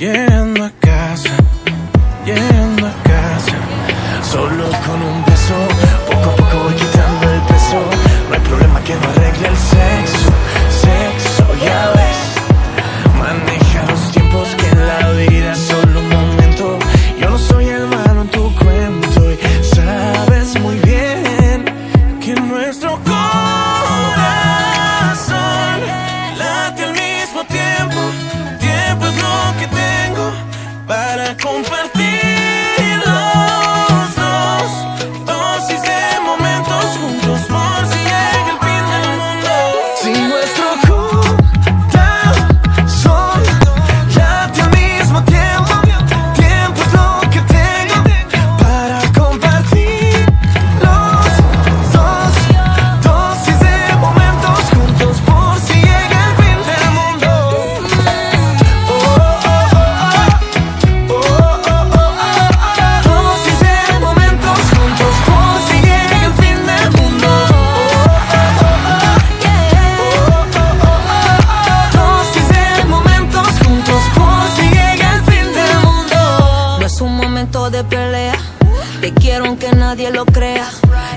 Llegando a casa, llegando a casa, solo con un beso, poco a poco voy quitando el peso. No hay problema que no arregle el sexo, sexo, ya ves. Maneja los tiempos que en la vida es solo un momento. Yo no soy el malo en tu cuento y sabes muy bien que nuestro corazón late al mismo tiempo. Tiempo es lo que tengo para compartir los dos. Dosis de momentos juntos por si llega el fin del mundo. Si nuestro corazón late al mismo tiempo, tiempo es lo que tengo para compartir los dos. Dosis de momentos juntos por si llega el fin del mundo. Dosis de momentos juntos por si llega el fin del mundo. Dosis de momentos juntos por si llega el fin del mundo. No es un momento de pelea, te quiero aunque nadie lo crea.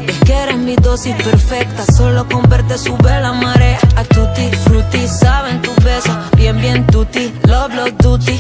Es que eres mi dosis perfecta, solo con verte sube la marea. A tutti frutti, saben tus besos, bien tutti, love duty.